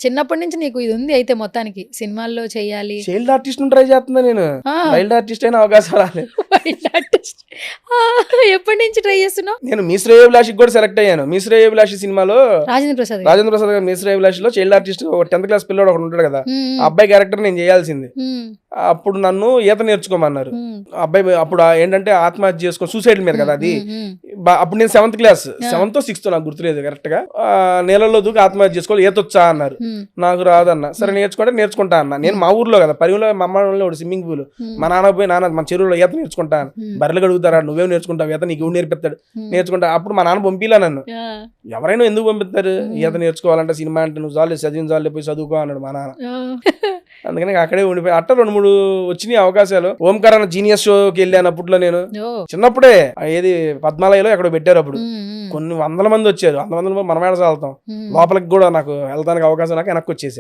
చిన్నప్పటి నుంచి నీకు ఇది ఉంది అయితే మొత్తానికి సినిమాల్లో చెయ్యాలి. చైల్డ్ ఆర్టిస్ట్ ట్రై చేస్తున్నా నేను. వైల్డ్ ఆర్టిస్ట్ అయినా అవకాశం రాలేదు. ఎప్పటి నుంచి ట్రై చేస్తున్నావు? నేను మీ శ్రేయోభిలాషికి కూడా సెలెక్ట్ అయ్యాను. మీ శ్రేయోభిలాషి సినిమాలో రాజేంద్ర ప్రసాద్ గారు మీ శ్రేయోభిలాషిలో చైల్డ్ ఆర్టిస్ట్ 10th క్లాస్ పిల్లడు ఒకడు ఉంటాడు కదా, ఆ అబ్బాయి క్యారెక్టర్ నేను చేయాల్సింది. అప్పుడు నన్ను ఈత నేర్చుకోమన్నారు. అబ్బాయి అప్పుడు ఏంటంటే ఆత్మహత్య చేసుకుని సూసైడ్ మీద కదా అది. అప్పుడు నేను 7th క్లాస్ 7th 6th నాకు గుర్తులేదు కరెక్ట్ గా. నీళ్ళలో దూకి ఆత్మహత్య చేసుకోవాలి, ఈత వచ్చా అన్నారు. నాకు రాదన్న. సరే నేర్చుకుంటా అన్న. నేను మా ఊర్లో కదా పరిలో మా అమ్మ ఒకటి స్విమ్మింగ్ పూల్, మా నాన్న పోయి నాన్న మన చెరువులో ఈత నేర్చుకుంటా, బర్రెలు కడుగుతారా, నువ్వేం నేర్చుకుంటావు ఈత, నీకు నేర్పిస్తాడు, నేర్చుకుంటా. అప్పుడు మా నాన్న పంపిలా నన్ను. ఎవరైనా ఎందుకు పంపిస్తారు ఈత నేర్చుకోవాలంటే, సినిమా అంటే నువ్వు చాలు చదివిన చాలు పోయి చదువుకో అన్నాడు మా నాన్న. అందుకని అక్కడే ఉండిపోయి అట్ట 2-3 వచ్చినాయి అవకాశాలు. ఓంకార్ జీనియస్ షోకి వెళ్ళాను అప్పట్లో నేను చిన్నప్పుడే. ఏది పద్మాలయలో ఎక్కడ పెట్టారు అప్పుడు. కొన్ని 100 మంది వచ్చారు. 100 మంది మనం ఏడ చాలుతాం. లోపలికి కూడా నాకు వెళ్ళడానికి అవకాశం నాకు వెనక్కి వచ్చేసి